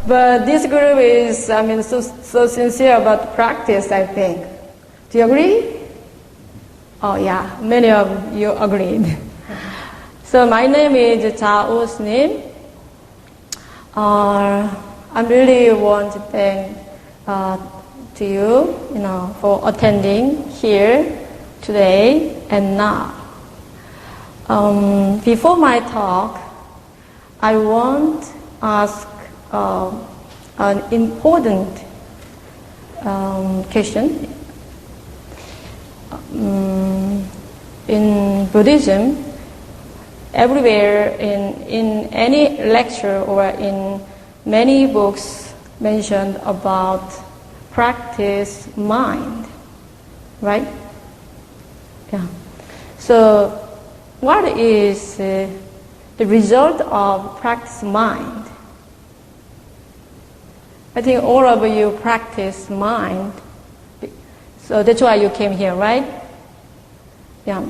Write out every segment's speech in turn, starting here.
But this group is, so sincere about practice, I think. Do you agree? Oh yeah, many of you agreed. So my name is Cha-Oh Snim. I really want to thank to you, for attending here today and now. Before my talk, I want to ask an important question. In Buddhism, everywhere in any lecture or in many books mentioned about practice mind, right? Yeah. So what is the result of practice mind? I think all of you practice mind, so that's why you came here, right? Yeah.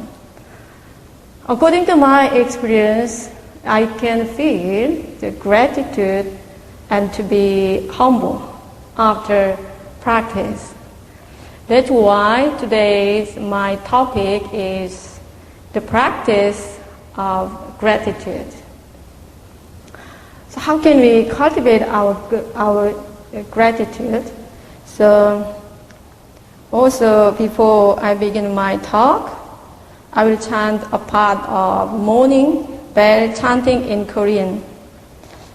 According to my experience, I can feel the gratitude and to be humble after practice. That's why today's my topic is the practice of gratitude. So how can we cultivate our gratitude? So also before I begin my talk, I will chant a part of morning bell chanting in Korean.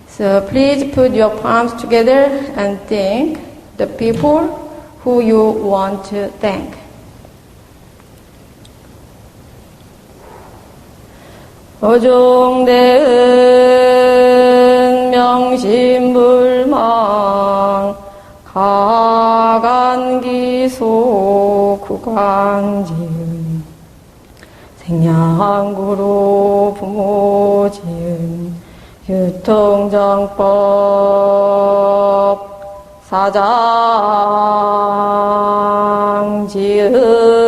So please put your palms together and thank the people who you want to thank. 어종대은 명심불망 가간기소 구강지은 생양구로 부모지은 유통정법 사장지은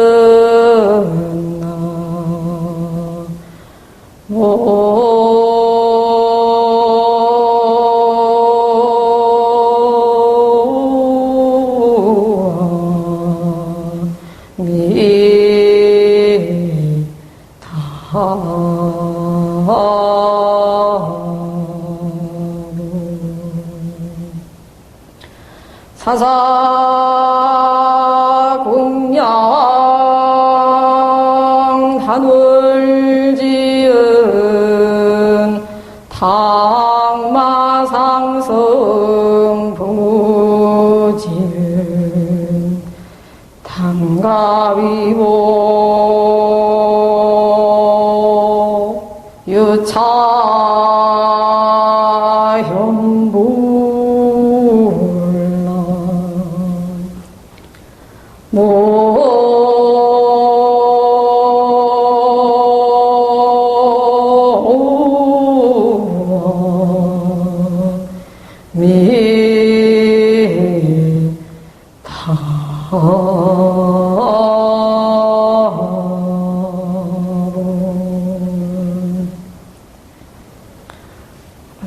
사사공양 단월지은 당마상성 부지은 당가위보 유차현불라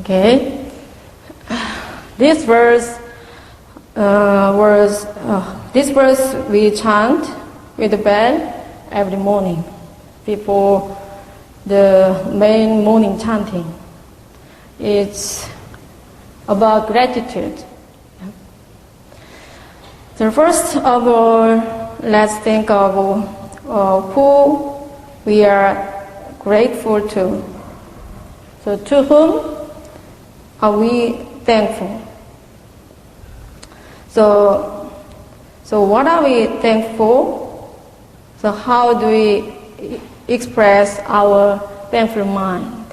Okay, this verse we chant with the bell every morning before the main morning chanting. It's about gratitude. So first of all, let's think of who we are grateful to. So to whom are we thankful? So what are we thankful? So how do we express our thankful mind?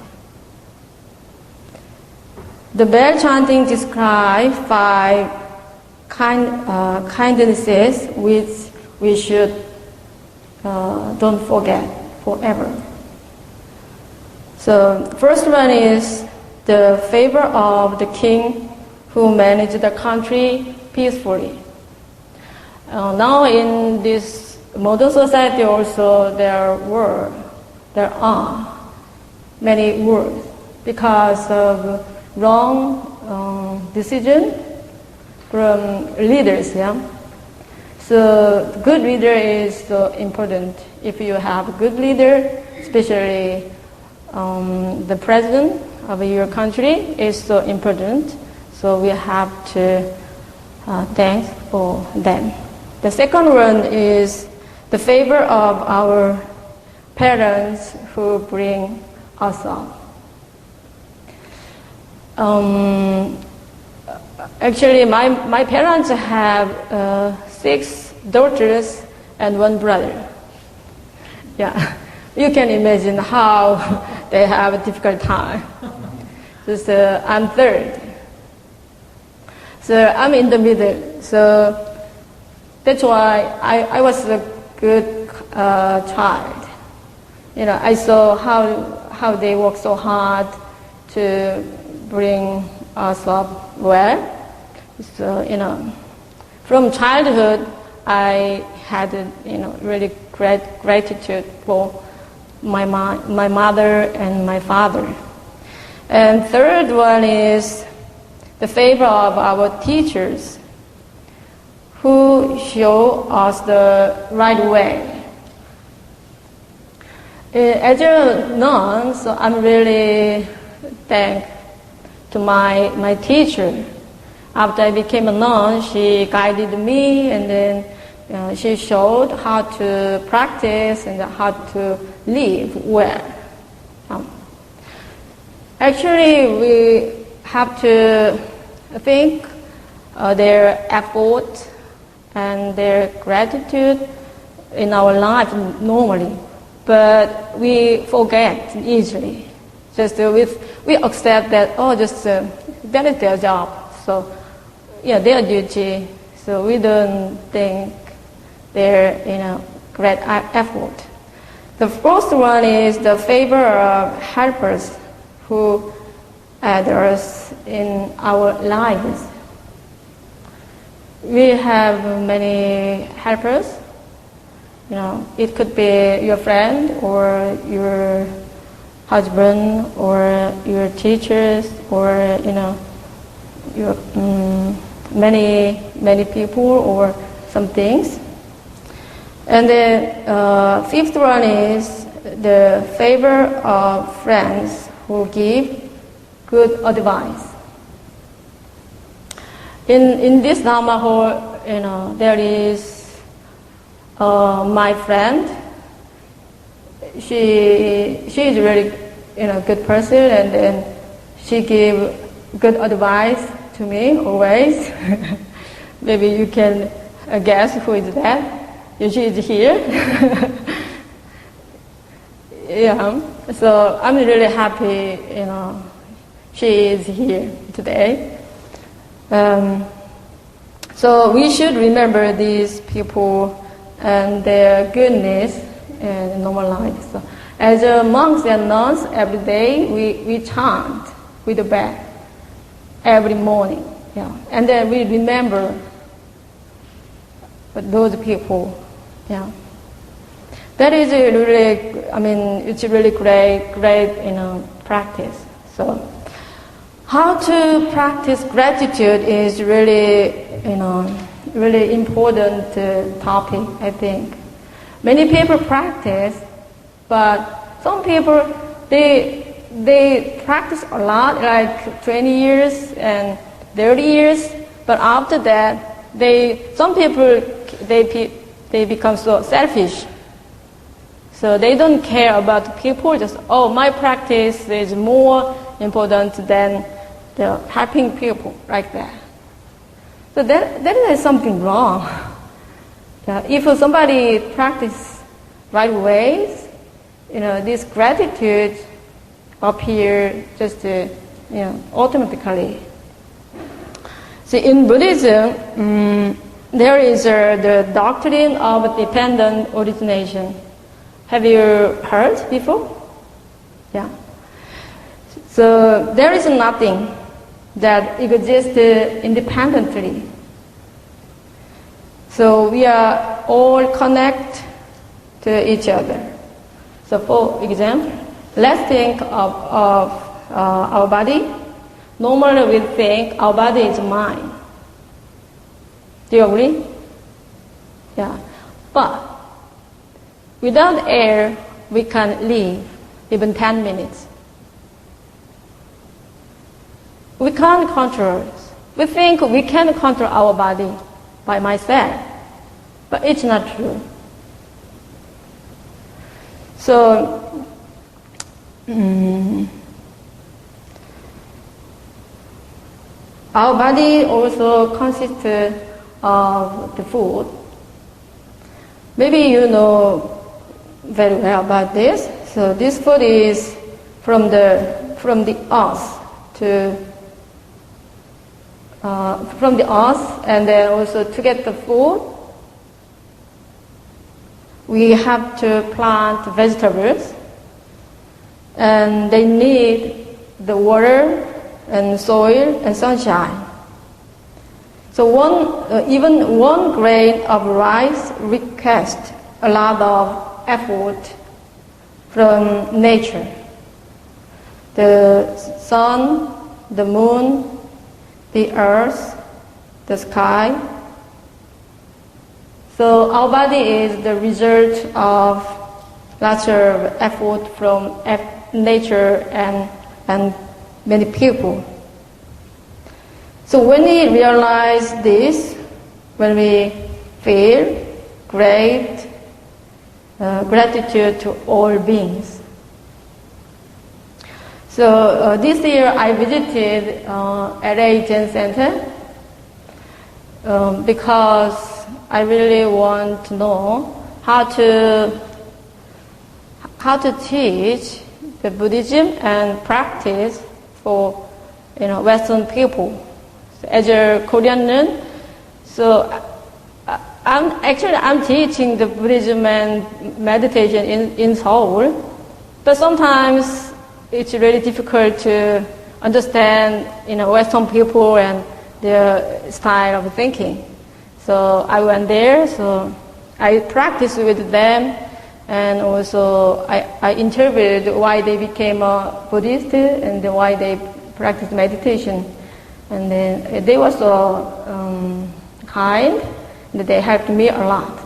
The bell chanting describes 5 kindnesses which we should don't forget forever. So first one is the favor of the king who managed the country peacefully. Now in this modern society also there are many wars because of wrong decision from leaders. Yeah. So good leader is so important. If you have a good leader, especially the president of your country is so important. So we have to thank for them. The second one is the favor of our parents who bring us up. Actually, my parents have 6 daughters and 1 brother. Yeah, you can imagine how they have a difficult time. So I'm third. So I'm in the middle. So that's why I was a good child. You know, I saw how they work so hard to bring us up well. So, you know, from childhood, I had, really great gratitude for my mother and my father. And third one is the favor of our teachers who show us the right way. As a nun, so I'm really thankful to my teacher. After I became a nun, she guided me, and then she showed how to practice and how to live well. Actually, we have to think their effort and their gratitude in our life normally, but we forget easily. Just we accept that that is their job. So yeah, their duty. So we don't think their great effort. The first one is the favor of helpers who aid us in our lives. We have many helpers. It could be your friend or your husband or your teachers or your many people or some things. And the fifth one is the favor of friends who give good advice. In this Dharma hall, there is my friend. She is really good person, and then she give good advice to me always. Maybe you can guess who is that. She is here. Yeah. So I'm really happy, she is here today. So we should remember these people and their goodness in normal life. So as monks and nuns, every day we chant with the bell every morning. Yeah. And then we remember those people. Yeah. That is really, it's a really great, practice. So how to practice gratitude is really, really important topic, I think. Many people practice, but some people, they practice a lot, like 20 years and 30 years, but after that, some people, they become so selfish. So they don't care about people, just, my practice is more important than the helping people, like that. So that is something wrong. Yeah, if somebody practice right ways, this gratitude appear just, automatically. So in Buddhism, there is the doctrine of dependent origination. Have you heard before? Yeah. So there is nothing that exists independently. So we are all connected to each other. So for example, let's think of our body. normally we think our body is mine. Do you agree? Yeah. But without air, we can't live even 10 minutes. We can't control it. We think we can control our body by myself, but it's not true. So, our body also consists of the food. Maybe you know very well about this. So this food is from the earth from the earth, and then also to get the food, we have to plant vegetables, and they need the water and soil and sunshine. So even one grain of rice requires a lot of effort from nature. The sun, the moon, the earth, the sky. So our body is the result of lots of effort from nature and many people. So when we realize this, when we feel great gratitude to all beings. So this year I visited LA Zen Center because I really want to know how to teach the Buddhism and practice for Western people. So as a Korean nun, so I'm teaching the Buddhism and meditation in Seoul, but sometimes it's really difficult to understand, Western people and their style of thinking. So I went there, so I practiced with them, and also I interviewed why they became a Buddhist and why they practice meditation. And then they were so kind, and they helped me a lot.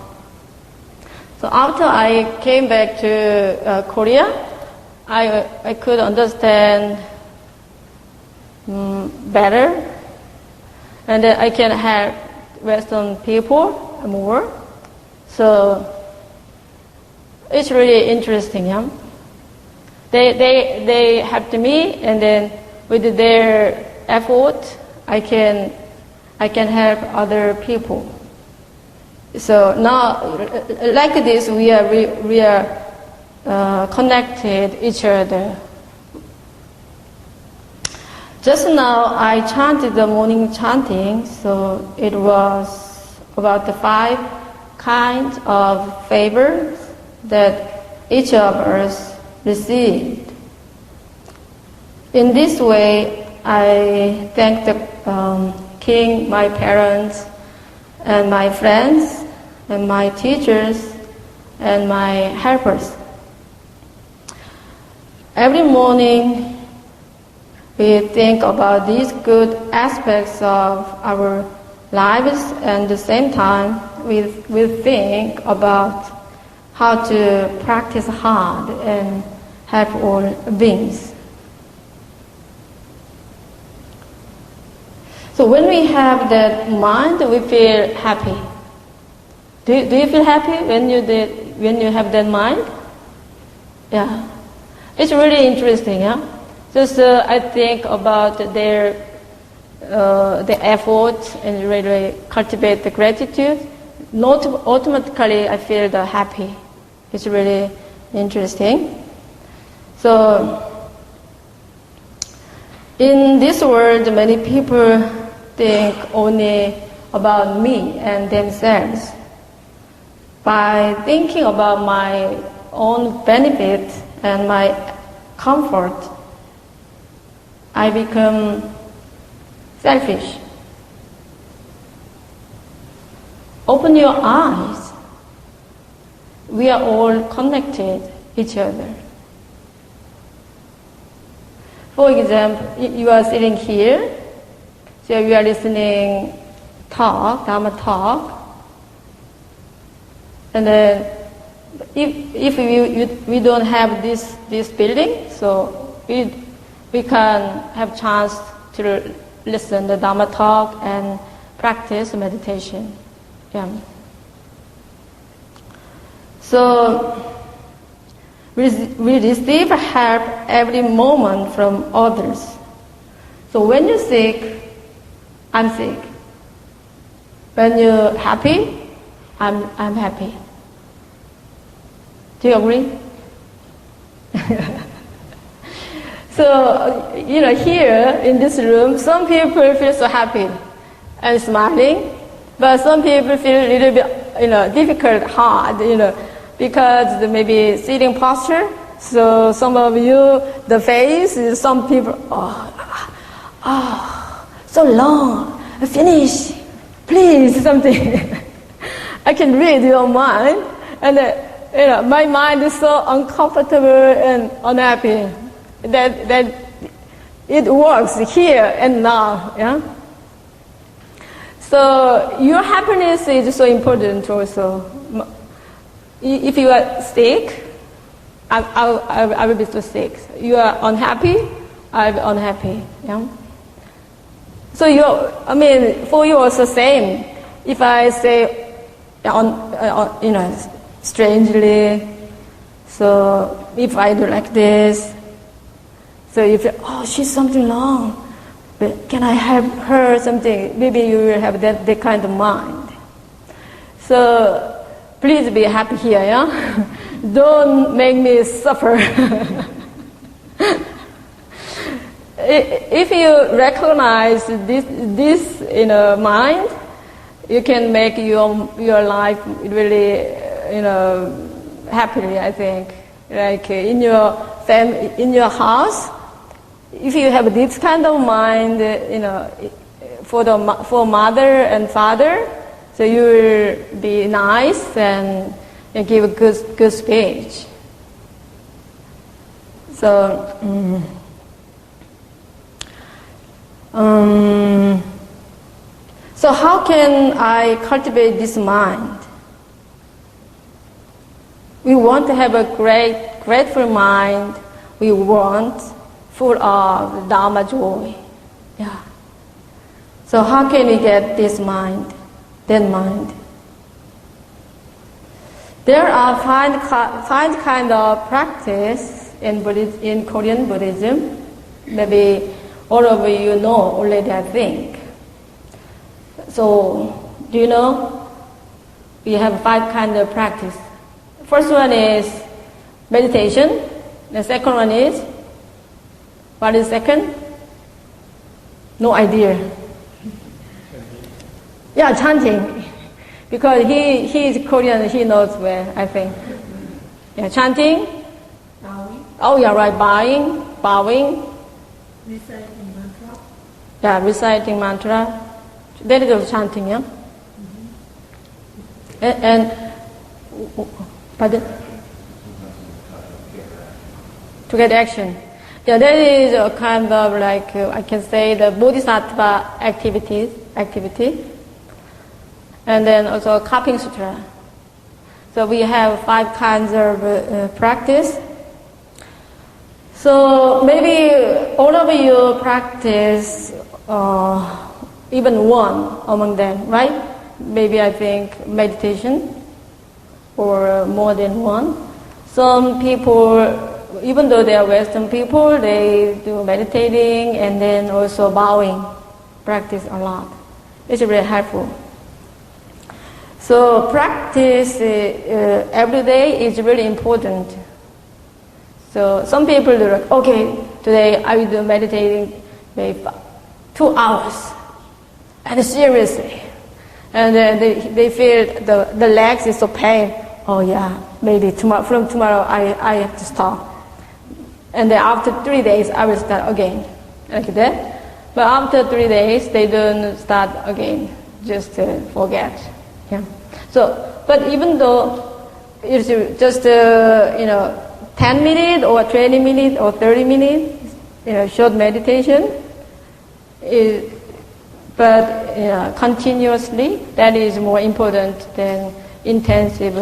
So after I came back to Korea, I could understand better, and then I can help Western people more. So it's really interesting. Yeah? They helped me, and then with their effort, I can help other people. So now, like this, we are connected each other. Just now I chanted the morning chanting, so it was about the 5 kinds of favors that each of us received. In this way, I thank the King, my parents, and my friends, and my teachers, and my helpers. Every morning, we think about these good aspects of our lives, and at the same time, we think about how to practice hard and help all beings. So when we have that mind, we feel happy. Do you feel happy when you have that mind? Yeah. It's really interesting, yeah? Just I think about the effort and really cultivate the gratitude. Not automatically I feel the happy. It's really interesting. So in this world, many people think only about me and themselves. By thinking about my own benefit and my comfort, I become selfish. Open your eyes. We are all connected each other. For example, you are sitting here, so you are listening talk, Dharma talk, and then if we don't have this building, so we can have chance to listen the Dharma talk and practice meditation. Yeah. So we receive help every moment from others. So when you're sick, I'm sick. When you're happy, I'm happy. Do you agree? So, here in this room, some people feel so happy and smiling, but some people feel a little bit, difficult, hard, because maybe sitting posture. So some of you, the face, some people, so long, finish, please, something. I can read your mind, and my mind is so uncomfortable and unhappy that it works here and now. Yeah. So your happiness is so important also. If you are sick, I will be so sick. You are unhappy, I'll be unhappy. Yeah. So for you also same. If I say, strangely, so if I do like this, so if she's something wrong, but can I help her something? Maybe you will have that kind of mind. So please be happy here, yeah? Don't make me suffer. If you recognize this mind, you can make your life really, happily, I think. Like in your in your house, if you have this kind of mind, for mother and father, so you will be nice and give a good speech. So, so how can I cultivate this mind? We want to have a grateful mind. We want full of Dharma joy. Yeah. So how can we get this mind, that mind? There are five kind of practice in Korean Buddhism. Maybe all of you know already, I think. So, do you know? We have 5 kind of practice. First one is meditation. The second one is, what is second? No idea. Yeah, chanting. Because he is Korean, he knows where, I think. Yeah, chanting. Bowing. Oh, yeah, right, bowing. Reciting mantra. Yeah, reciting mantra. That is also chanting, yeah? And pardon? To get action. Yeah, that is a kind of like, I can say, the bodhisattva activity. And then also Cupping Sutra. So we have 5 kinds of practice. So maybe all of you practice even one among them, right? Maybe I think meditation or more than one. Some people, even though they are Western people, they do meditating and then also bowing, practice a lot. It's really helpful. So practice every day is really important. So some people do like, okay, today I will do meditating maybe 2 hours, and seriously. And then they feel the legs is so pain. Oh yeah, maybe from tomorrow I have to stop. And then after 3 days I will start again, like that. But after 3 days they don't start again, just forget. Yeah. So, but even though it's just 10 minutes or 20 minutes or 30 minutes, short meditation, but continuously, that is more important than intensive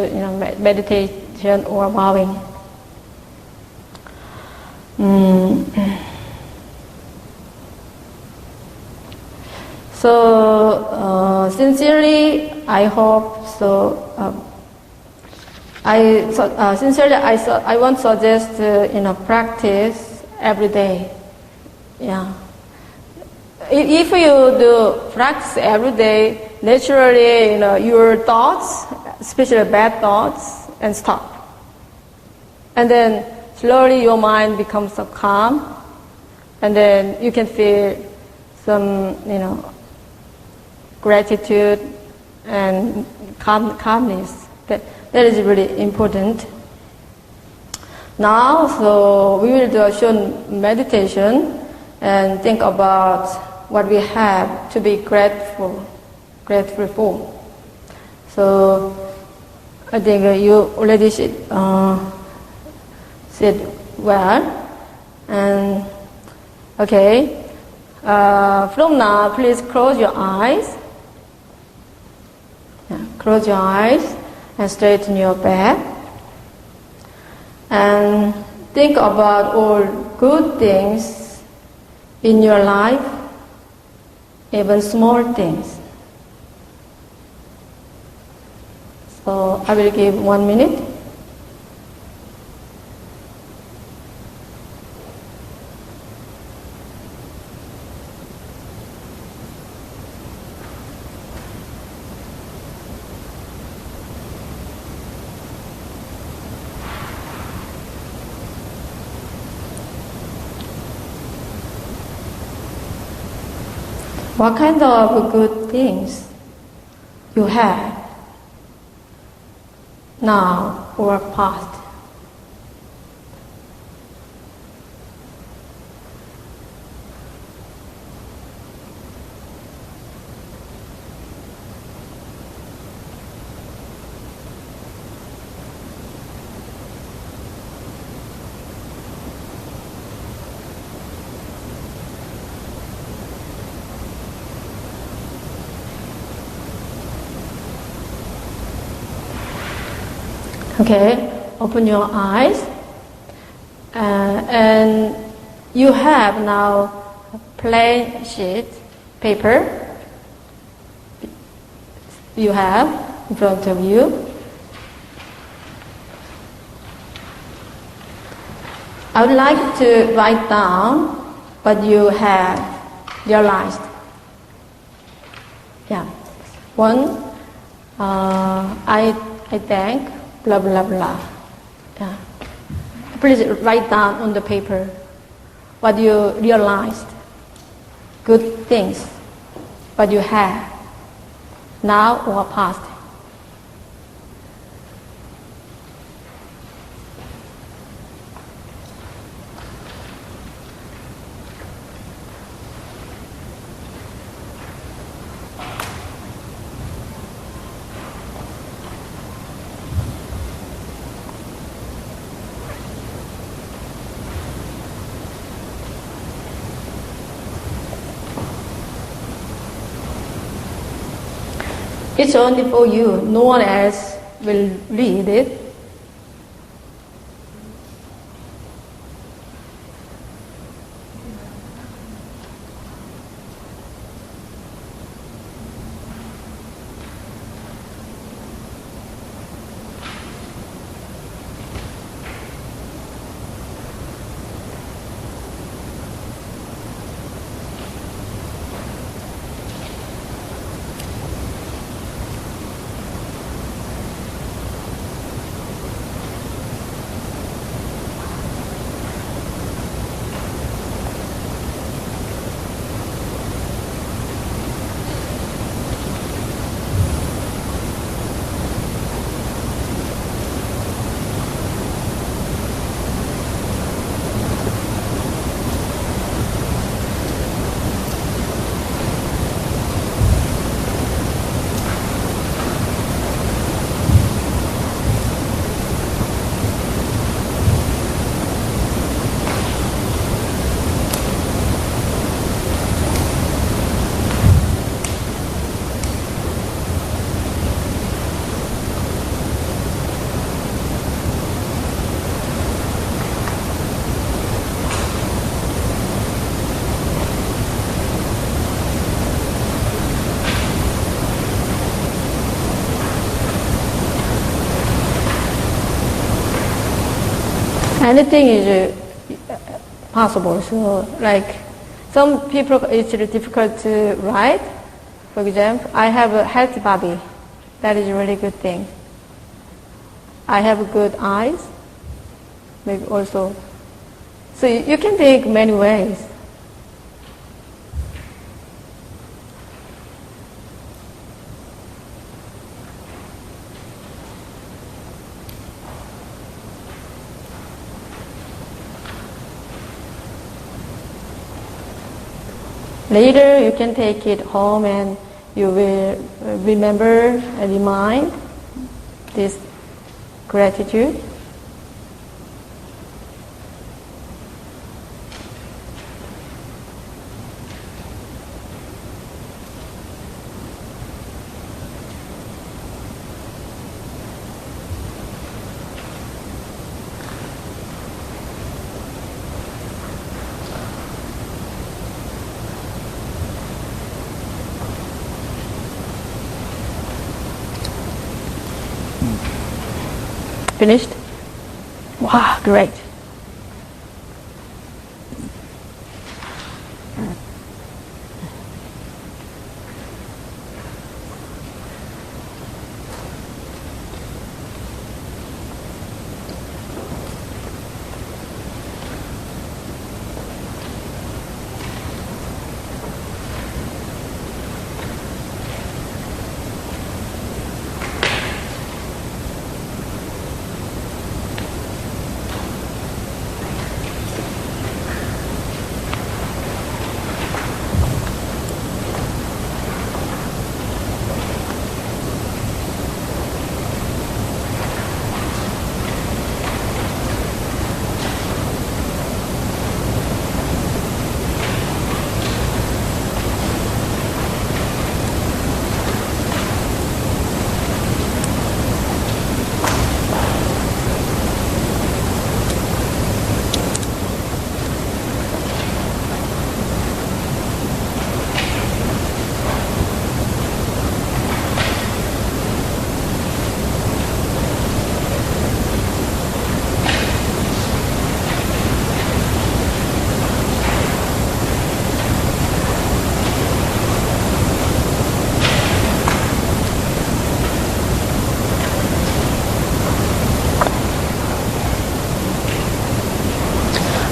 meditation or bowing. So sincerely, I hope so. I want to suggest practice every day. Yeah. If you do practice every day, naturally, your thoughts, especially bad thoughts, and stop. And then slowly your mind becomes so calm, and then you can feel some, gratitude and calmness. That is really important. Now, so we will do a short meditation and think about what we have to be grateful for. So I think you already said well. And okay, from now, please close your eyes. Yeah, close your eyes and straighten your back. And think about all good things in your life, even small things. So I will give 1 minute. What kind of good things you have now or past? Okay, open your eyes, and you have now a plain sheet paper. You have in front of you. I would like to write down what you have realized. Yeah, one, I thank. Blah blah blah. Yeah. Please write down on the paper what you realized, good things, what you have, now or past. It's only for you. No one else will read it. anything is possible. So, like, some people, it's difficult to write. For example, I have a healthy body. That is a really good thing. I have good eyes. Maybe also. So you can think many ways. Later, you can take it home and you will remember and remind this gratitude. Finished? Wow, great.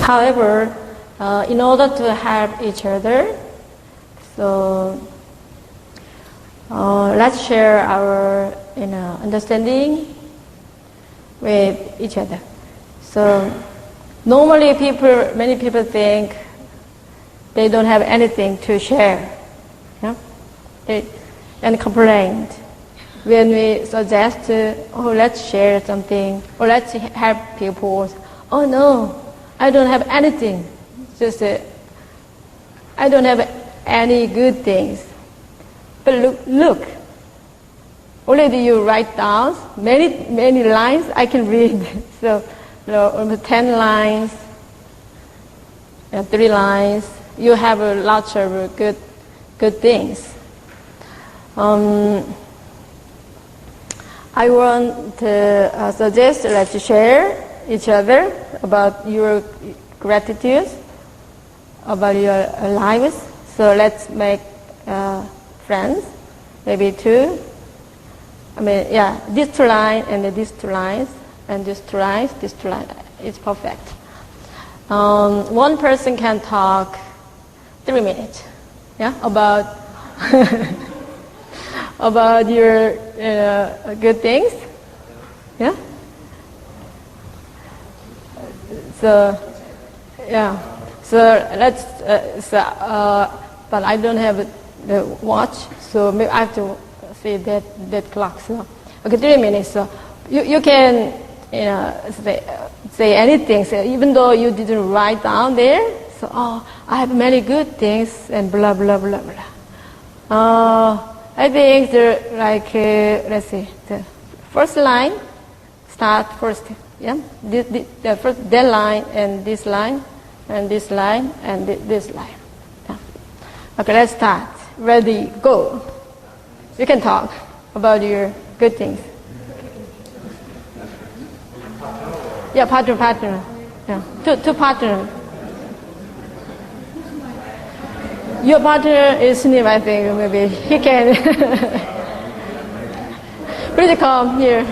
However, in order to help each other, so let's share our understanding with each other. So normally many people think they don't have anything to share, yeah? And complain. When we suggest, let's share something, or let's help people, oh no, I don't have anything. Just I don't have any good things. But look. Already you write down many lines I can read. So almost 10 lines, 3 lines. You have lots of good things. I want to suggest let's share each other about your gratitude, about your lives. So let's make friends, maybe 2. These 2 lines and these 2 lines and these 2 lines, these 2 lines. It's perfect. One person can talk 3 minutes, yeah, about about your good things, yeah. So, yeah. So let's. But I don't have the watch, so maybe I have to see that clock. So, okay, 3 minutes. So you can say anything. So even though you didn't write down there. So I have many good things and blah blah blah blah. I think let's see, the first line start first. Yeah, the first that line and this line and this line and this line. Yeah. Okay, let's start. Ready, go. You can talk about your good things. Yeah, partner. Yeah, two partner. Your partner is Slim, I think. Maybe he can. Please come here.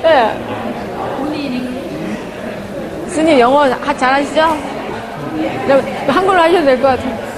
네. 스님 영어 잘하시죠? 네, 한글로 하셔도 될 것 같아요.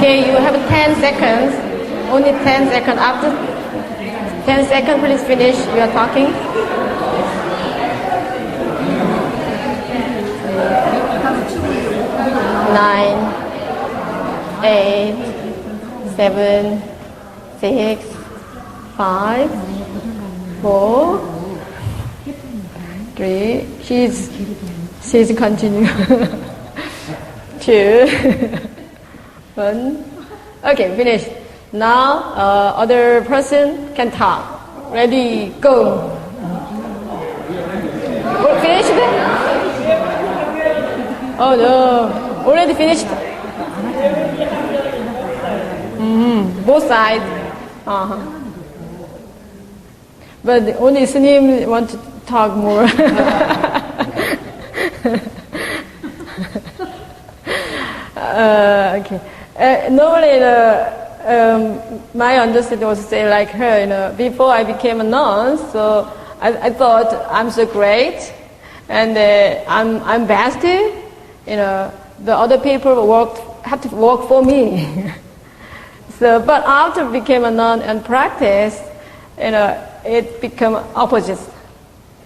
Okay, you have 10 seconds. Only 10 seconds. After 10 seconds, please finish your talking. Nine, 8, 7, 6, 5, 4, 3. She's continue. 2, 1. Okay, finish. Now, other person can talk. Ready, go. Finished? Oh no, already finished. Both sides. But only Snim want to talk more. Okay. Normally, my understanding was to say like her. Before I became a nun, so I thought I'm so great, and I'm best. The other people have to work for me. So, but after I became a nun and practiced, it became opposite.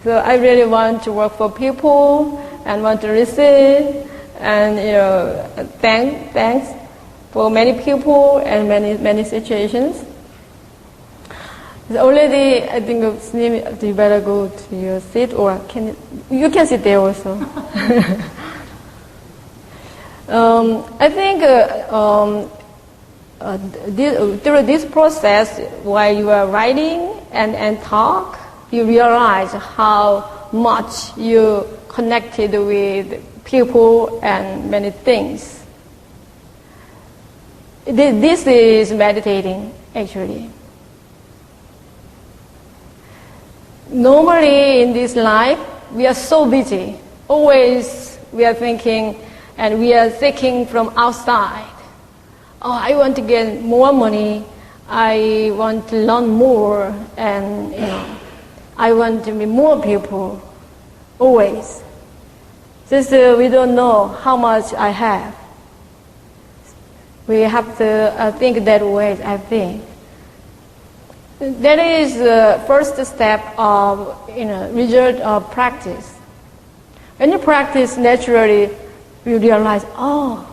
So I really want to work for people and want to receive and thanks for many people and many situations. So already, I think you better go to your seat, or you can sit there also. I think through this process, while you are writing and talk, you realize how much you connected with people and many things. This is meditating, actually. Normally in this life, we are so busy. Always we are thinking and we are seeking from outside. Oh, I want to get more money. I want to learn more, and I want to meet more people. Always. Just we don't know how much I have. We have to think that way, I think. That is the first step of result of practice. When you practice naturally, you realize, oh,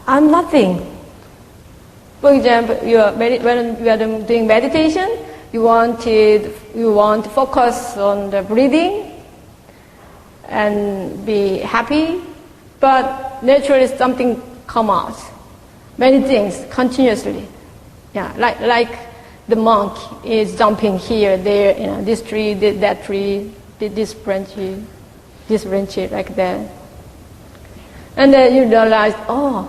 I'm nothing. For example, when you are doing meditation, you want to focus on the breathing and be happy, but naturally something come out. Many things continuously. Yeah, like the monk is jumping here, there, this tree, that tree, this branch, like that. And then you realize, oh,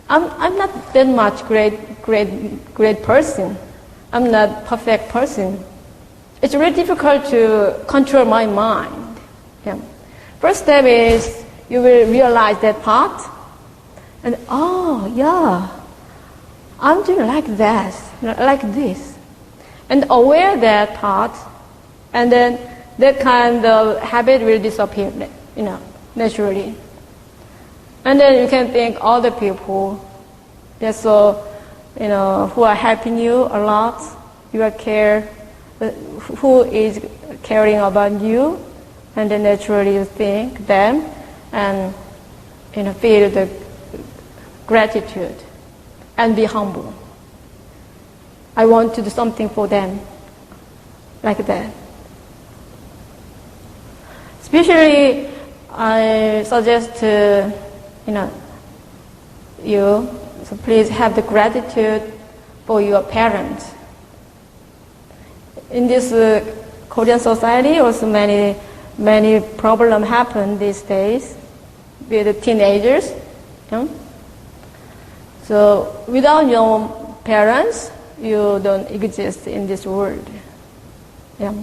I'm not that much great person. I'm not perfect person. It's really difficult to control my mind. Yeah. First step is you will realize that part, and oh yeah, I'm doing like that, like this, and aware that part, and then that kind of habit will disappear, naturally. And then you can think other people, who are helping you a lot. You are who is caring about you, and then naturally you think them, and feel the gratitude, and be humble. I want to do something for them, like that. Especially, I suggest you, so please have the gratitude for your parents. In this Korean society, also many problems happen these days with the teenagers. So without your parents, you don't exist in this world. Yeah.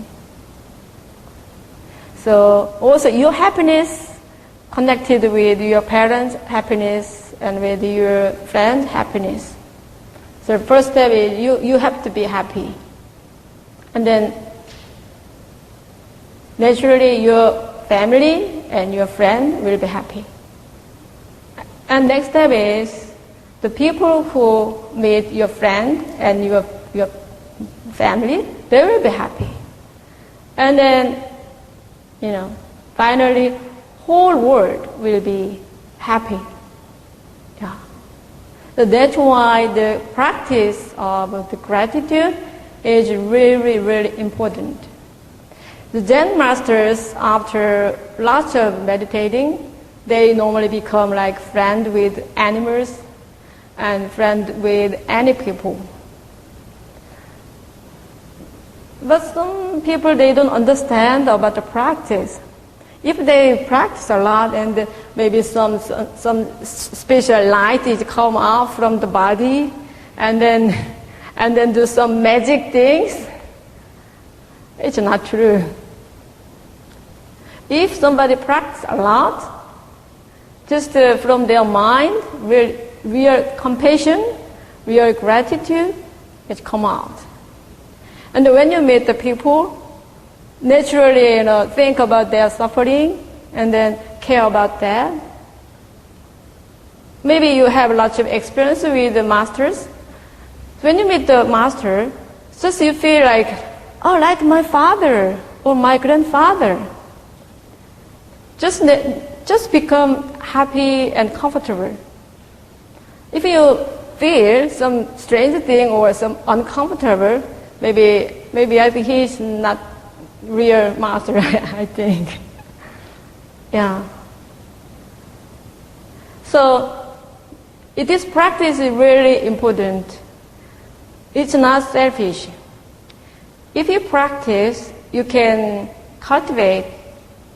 So also your happiness connected with your parents' happiness and with your friends' happiness. So the first step is you have to be happy. And then naturally your family and your friend will be happy. And next step is the people who meet your friend and your family, they will be happy. And then, finally, whole world will be happy. Yeah. So that's why the practice of the gratitude is really, really important. The Zen masters, after lots of meditating, they normally become like friend with animals and friend with any people. But some people, they don't understand about the practice. If they practice a lot and maybe some special light is come out from the body and then do some magic things, it's not true. If somebody practices a lot, just from their mind, real compassion, real gratitude, it come out. And when you meet the people, naturally, think about their suffering and then care about that. Maybe you have lots of experience with the masters. When you meet the master, just you feel like, oh, like my father or my grandfather. Just become happy and comfortable. If you feel some strange thing or some uncomfortable, maybe I think he's not real master, I think. Yeah. So, this practice is really important. It's not selfish. If you practice, you can cultivate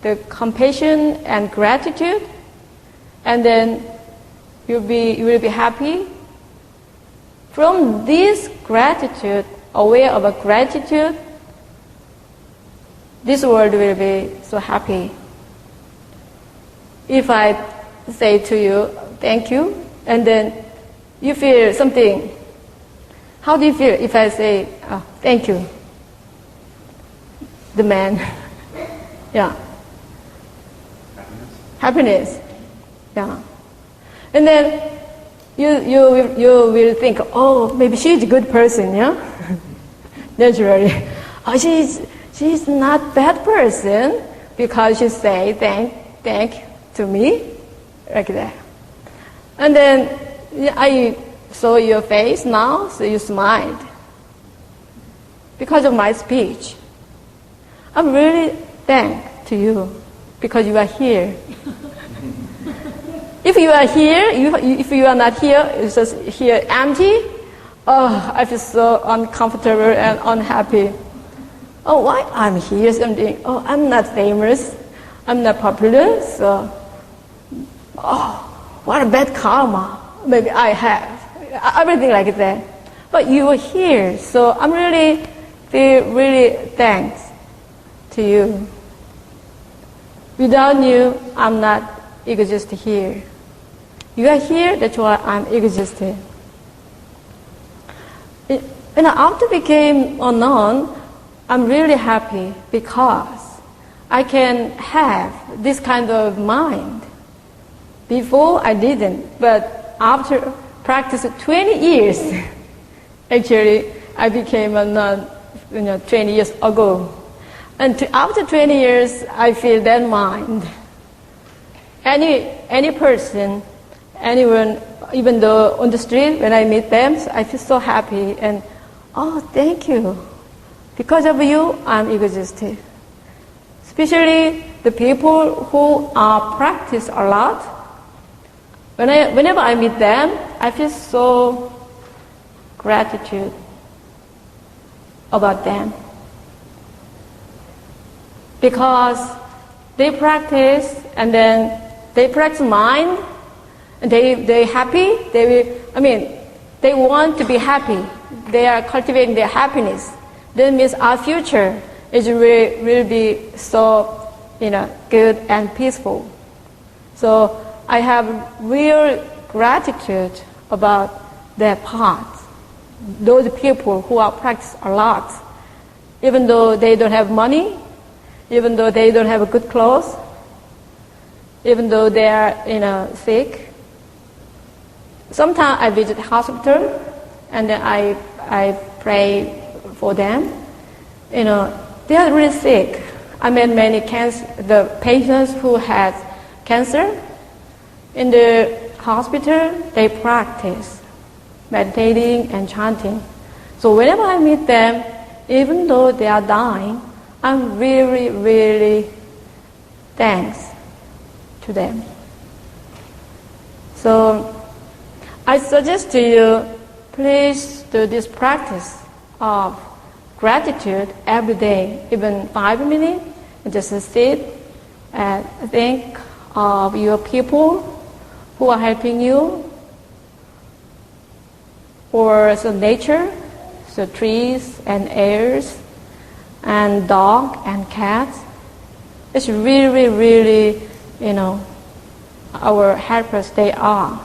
the compassion and gratitude, and then you will be happy. From this gratitude, aware of a gratitude, this world will be so happy. If I say to you, thank you, and then you feel something, how do you feel if I say, oh, thank you? The man. Yeah. Happiness. Yeah. And then you will think, oh, maybe she's a good person, yeah? Naturally. Oh, she's not bad person because she say thank to me, like that. And then I saw your face now, so you smiled. Because of my speech. I'm really thankful to you because you are here. If you are here, if you are not here, it's just here empty. Oh, I feel so uncomfortable and unhappy. Oh, why I'm here? Something. Oh, I'm not famous. I'm not popular. So, oh, what a bad karma. Maybe I have everything like that. But you are here, so I'm really thanks to you. Without you, I'm not exist here. You are here, that's why I'm existing. When I after became a nun, I'm really happy because I can have this kind of mind. Before I didn't, but after practice 20 years, actually I became a nun 20 years ago. And after 20 years, I feel that mind. Any person, anyone, even though on the street when I meet them, I feel so happy and, oh, thank you. Because of you, I'm existing. Especially the people who practice a lot. Whenever I meet them, I feel so gratitude about them. Because they practice and then they practice mind, and they happy. They want to be happy. They are cultivating their happiness. That means our future will be so good and peaceful. So I have real gratitude about their part. Those people who are practice a lot, even though they don't have money, even though they don't have good clothes, even though they are sick. Sometimes I visit hospital and then I pray for them. They are really sick. I met many the patients who had cancer. In the hospital, they practice meditating and chanting. So whenever I meet them, even though they are dying, I'm really thanks to them. So I suggest to you, please do this practice of gratitude every day, even 5 minutes, and just sit and think of your people who are helping you, or so nature, so trees and airs, and dog and cats. It's really, really, our helpers, they are.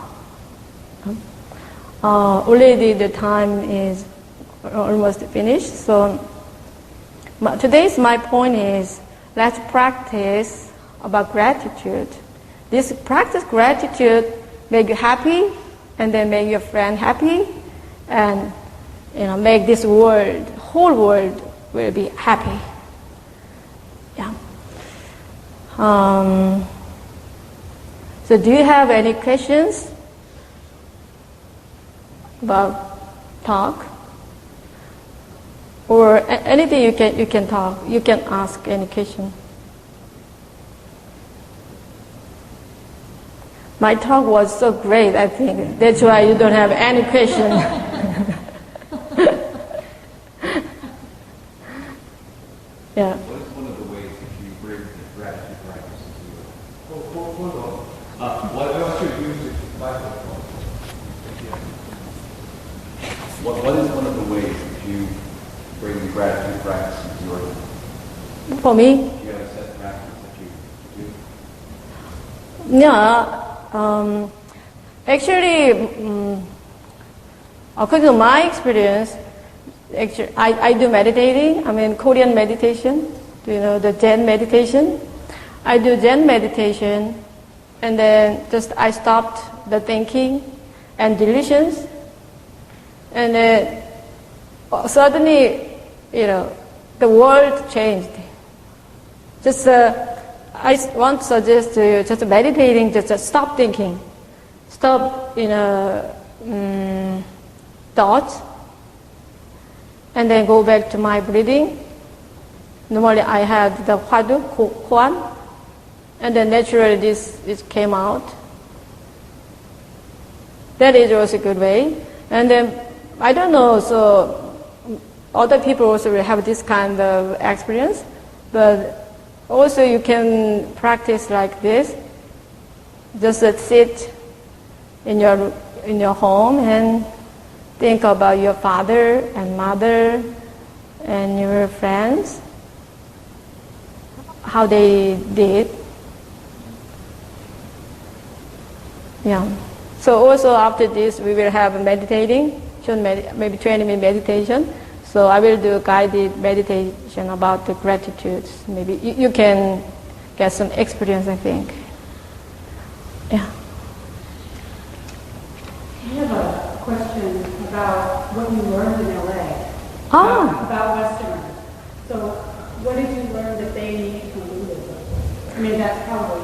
Already the time is almost finished, so today's my point is, let's practice about gratitude. This practice gratitude make you happy, and then make your friend happy, and make this world, whole world, will be happy. Yeah. So do you have any questions about talk? Or anything you can talk, you can ask any question. My talk was so great, I think. That's why you don't have any question. Yeah. What is one of the ways that you bring the gratitude practice into your life? What should you use it What is one of the ways that you bring the gratitude practice into your life? For me? Do you have a set practice that you do? Yeah. Actually, according to my experience, actually, I do meditating. I mean, Korean meditation. Do you know the Zen meditation? I do Zen meditation, and then just I stopped the thinking and delusions, and then suddenly, the world changed. Just I want to suggest to you, just meditating, just stop thinking, stop, thoughts, and then go back to my breathing. Normally I had the Hwadu, Kwan, and then naturally this came out. That is also a good way. And then, I don't know, so other people also will have this kind of experience, but also you can practice like this. Just sit in your home and think about your father and mother and your friends, how they did. Yeah. So also after this, we will have a meditating, maybe 20-minute meditation. So I will do guided meditation about the gratitudes. Maybe you can get some experience, I think. Yeah. I have a question about what you learned in LA. About Westerners. So what did you learn that they need to do? I mean, that's probably,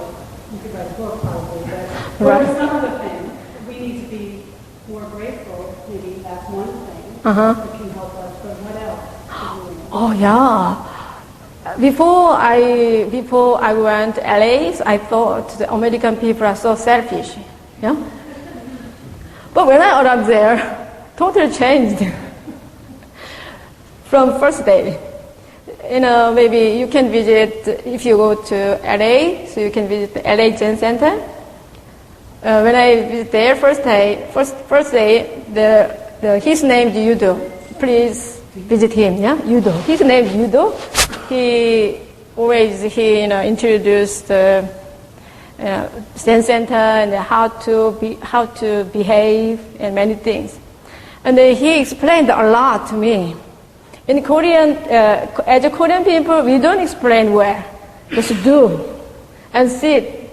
you could write a book probably, but what are some of the things? We need to be more grateful. Maybe that's one thing that can help us, but what else? Oh yeah. Before I went to LA, I thought the American people are so selfish. Yeah. But when I arrived there, totally changed. From first day. Maybe you can visit, if you go to LA, so you can visit the LA Zen Center. When I visit there first day, his name is Yudo. Please visit him, yeah? Yudo. His name is Yudo. He introduced the Zen Center and how to behave and many things. And then he explained a lot to me. In Korean, as a Korean people, we don't explain where. Just do and sit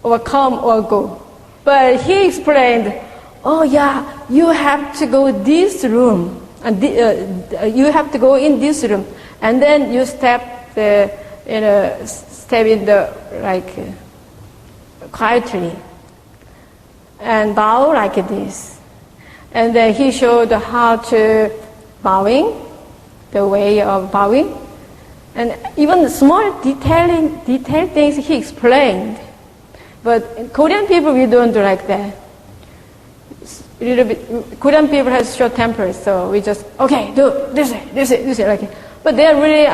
or come or go. But he explained, oh yeah, you have to go this room, and you have to go in this room, and then you step in the quietly, and bow like this. And then he showed how to bowing, the way of bowing, and even small detailed things he explained. But in Korean people, we don't do like that. A little bit, Korean people have short tempers, so we just, okay, do this, like it. But they're really,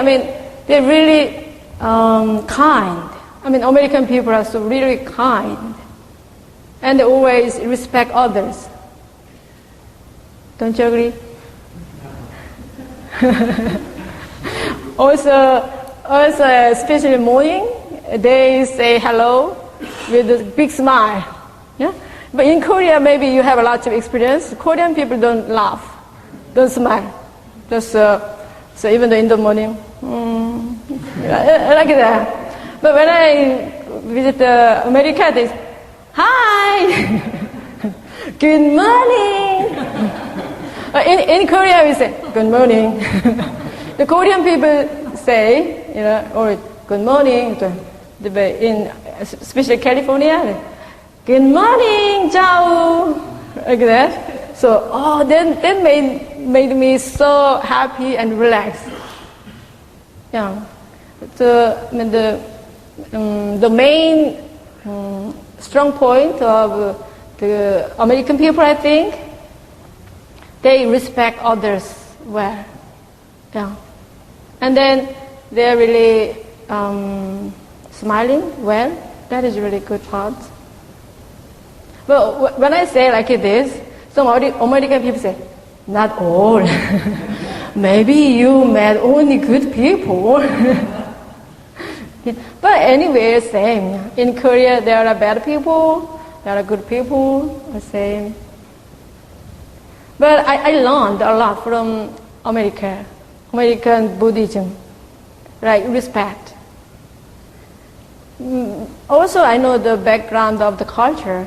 they're really kind. I mean, American people are so really kind, and they always respect others. Don't you agree? also, especially morning, they say hello with a big smile. Yeah? But in Korea, maybe you have a lot of experience. Korean people don't laugh, don't smile. Just so even though in the morning, like that. But when I visit America, they say, hi, good morning. In Korea, we say, good morning. The Korean people say, or good morning. In especially California, good morning, ciao, like that. So, that made me so happy and relaxed. Yeah. So, I mean, the main strong point of the American people, I think, they respect others well. Yeah. And then they're really smiling well. That is really good part. But when I say like this, some American people say, not all. Maybe you met only good people. But anyway, same. In Korea, there are bad people, there are good people, the same. But I learned a lot from American Buddhism, right? Respect. Also, I know the background of the culture.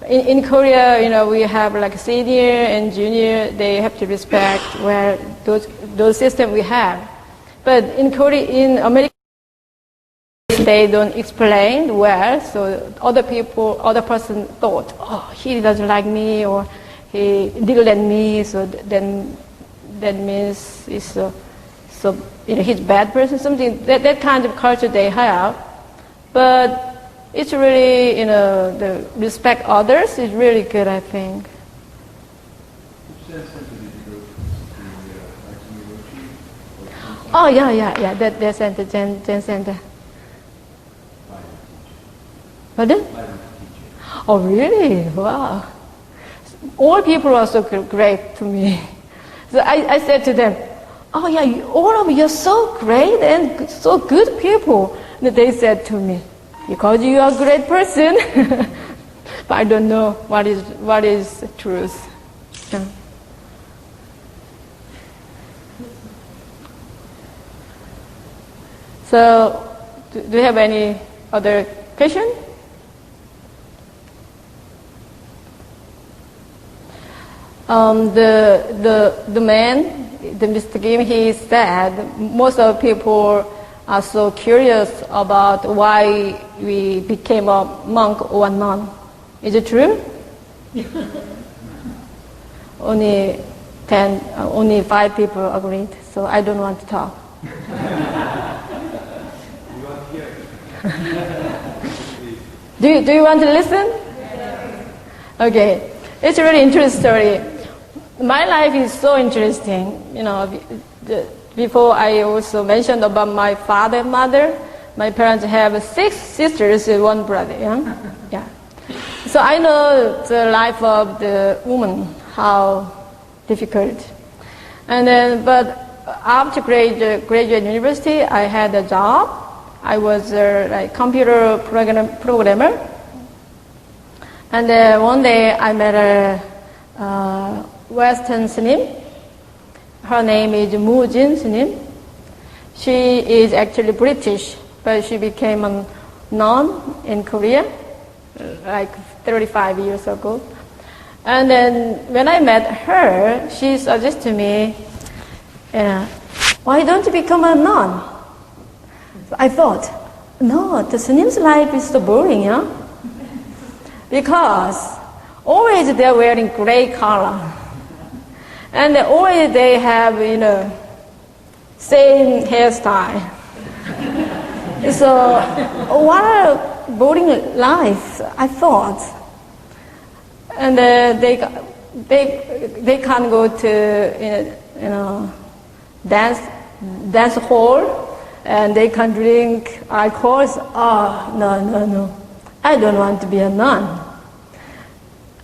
In Korea, we have like senior and junior. They have to respect where those systems we have. But in America, they don't explain well. So other person thought, oh, he doesn't like me, or he didn't let me. So then that means he's he's a bad person. Something that kind of culture they have. But it's really, the respect others is really good, I think. Oh, yeah. That center, Zen Center. Pardon? Oh, really? Wow. All people are so great to me. So I said to them, oh, yeah, all of you are so great and so good people. And they said to me, because you are a great person. But I don't know what is truth. Yeah. So, do you have any other question? The man, the Mr. Kim, he said most of the people are so curious about why we became a monk or a nun. Is it true? Only 5 people agreed, so I don't want to talk. Do you want to listen? Okay. It's a really interesting story. My life is so interesting. Before I also mentioned about my father and mother. My parents have 6 sisters and 1 brother. Yeah. So I know the life of the woman, how difficult. And then, but after graduate university, I had a job. I was a computer programmer. And one day I met a Western Snim. Her name is Moo Jin Snim. She is actually British, but she became a nun in Korea, like 35 years ago. And then when I met her, she suggested to me, why don't you become a nun? So I thought, no, the Snim's life is so boring, because always they're wearing gray color. And always they have, same hairstyle. So, what a boring life, I thought. And they can't go to, dance hall. and they can drink alcohol. Oh, no. I don't want to be a nun.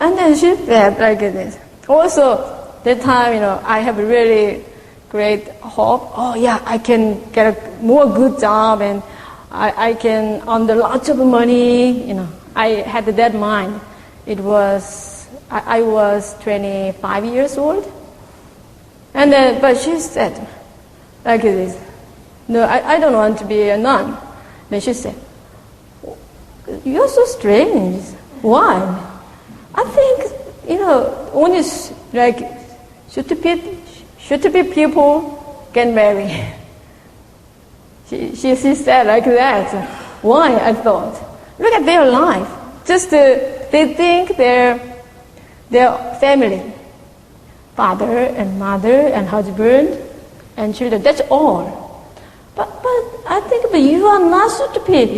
And then she said like this. Also, that time, I have a really great hope. Oh, yeah, I can get a more good job and I can earn lots of money. I had that mind. I was 25 years old. And then, but she said like this. No, I don't want to be a nun. Then she said, you're so strange. Why? I think, only like stupid people get married. She said like that. Why? I thought. Look at their life. Just they think their family, father and mother and husband and children. That's all. But I think, but you are not stupid,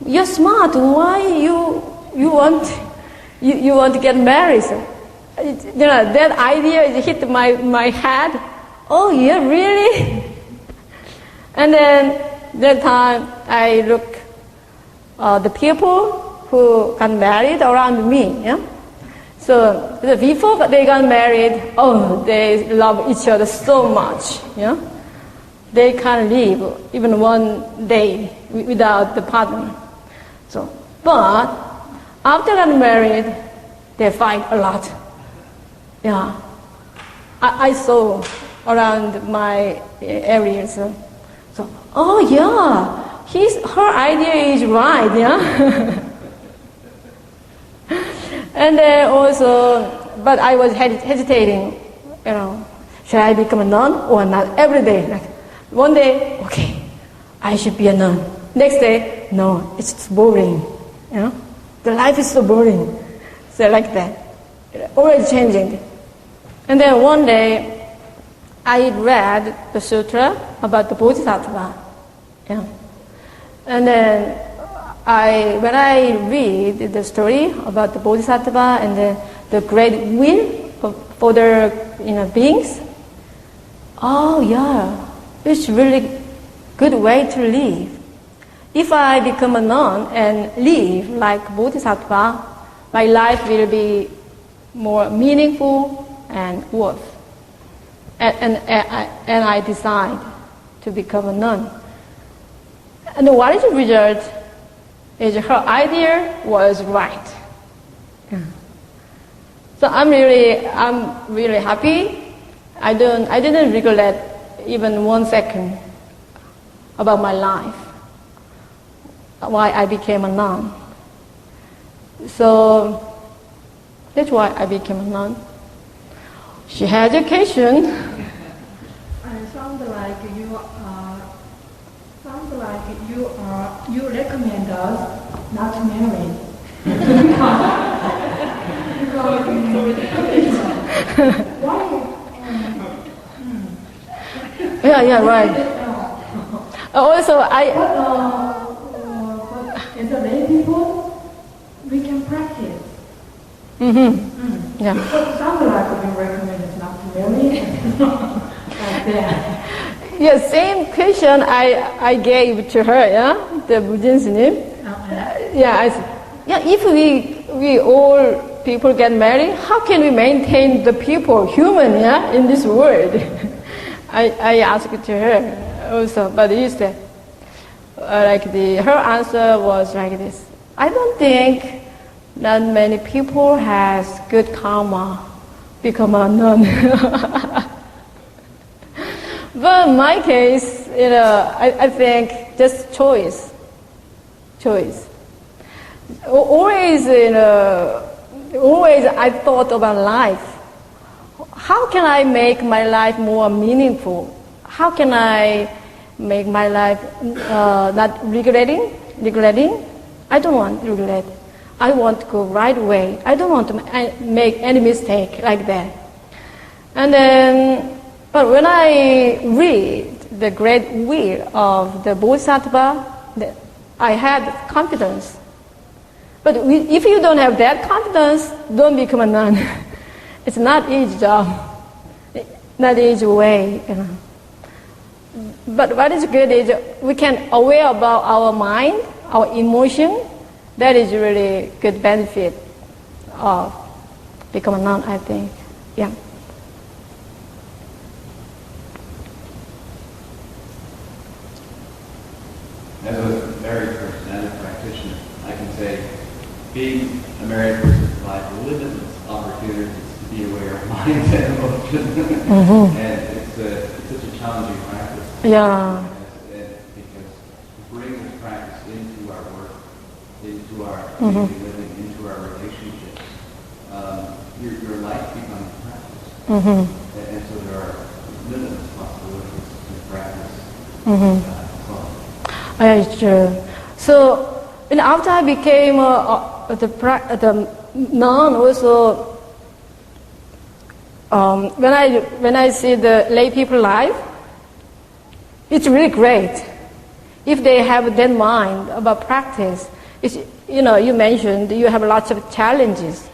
You're smart. Why you want to get married? That idea hit my head. Oh yeah, really? And then that time I look the people who got married around me. So before they got married, they love each other so much. They can't live even one day without the partner. So, but after getting married, they fight a lot. Yeah, I saw around my areas. So, oh yeah, her idea is right. Yeah. And then also, but I was hesitating. Should I become a nun or not? Every day, like one day, okay, I should be a nun. Next day, no, it's boring. The life is so boring. So like that, always changing. And then one day, I read the sutra about the Bodhisattva. And then when I read the story about the Bodhisattva and the great will for the beings, oh yeah, it's really good way to live. If I become a nun and live like Bodhisattva, my life will be more meaningful and worth. And I decide to become a nun. And what is the result? Is her idea was right. So I'm really happy. I didn't regret even 1 second about my life, why I became a nun. So that's why I became a nun. She had education. And you recommend us not to marry. Why? Yeah, right. Also, But as a lay people, we can practice. Yeah. So it sounds like you recommend us not to marry. Like that. Yeah, same question I gave to her, the Buddhist name. I said, if we all people get married, how can we maintain the people, human, in this world? I asked to her also, but he said, her answer was like this. I don't think that many people has good karma become a nun. But in my case, I think just choice. Always I thought about life. How can I make my life more meaningful? How can I make my life not regretting? I don't want to regret. I want to go right way. I don't want to make any mistake like that. And then, but when I read the great will of the Bodhisattva, I had confidence. But if you don't have that confidence, don't become a nun. It's not easy job, not easy way. but what is good is we can aware about our mind, our emotion. That is really good benefit of become a nun, I think. Yeah. As a married person and a practitioner, I can say being a married person provides limitless opportunities to be aware of mind and emotion. And it's such a challenging practice. Yeah. Because to bring this practice into our work, into our community living, into our relationships, your life becomes practice. And so there are limitless possibilities to practice. It's true. So, after I became the nun, also when I see the lay people life, it's really great if they have that mind about practice. It's, you mentioned you have lots of challenges.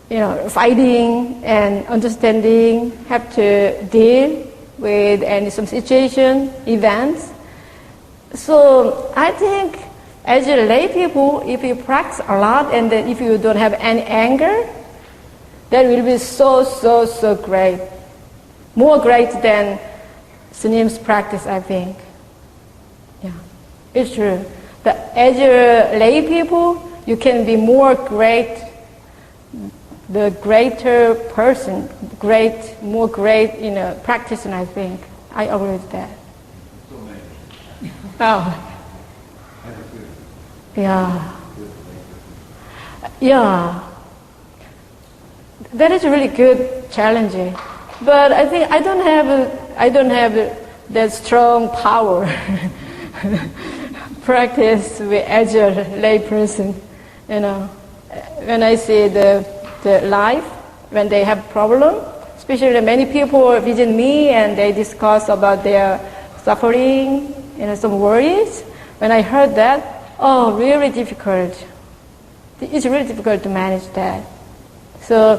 Fighting and understanding, have to deal with some situation, events. So I think as a lay people, if you practice a lot and then if you don't have any anger, that will be so great. More great than Sunim's practice, I think. Yeah, it's true. That as a lay people, you can be more great, the greater person, more great, practicing, I think. I agree with that. Oh. Yeah. Yeah. That is really good challenging. But I think I don't have that strong power practice with as a lay person. When I see the life, when they have problem, especially many people visit me and they discuss about their suffering, some worries. When I heard that, really difficult. It's really difficult to manage that. So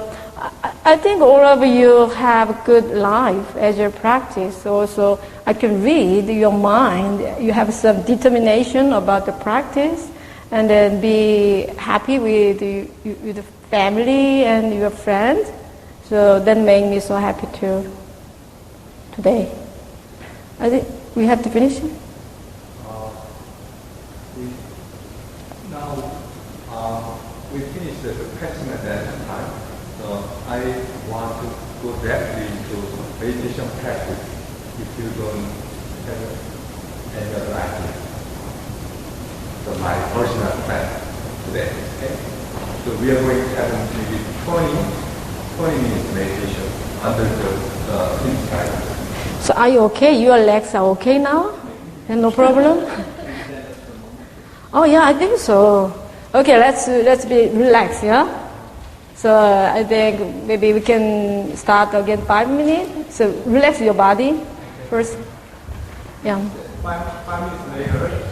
I think all of you have good life as your practice. Also, I can read your mind. You have some determination about the practice, and then be happy with the family and your friends. So that made me so happy too today. I think we have to finish. We finished the question at that time. So I want to go directly to meditation practice if you don't have any other idea. So my personal plan today. Okay? So we are going to have maybe 20 minutes meditation under the inside. So are you okay? Your legs are okay now? And no problem? Oh yeah, I think so. Okay, let's be relaxed, yeah? So I think maybe we can start again 5 minutes. So relax your body first. Yeah. 5 minutes later.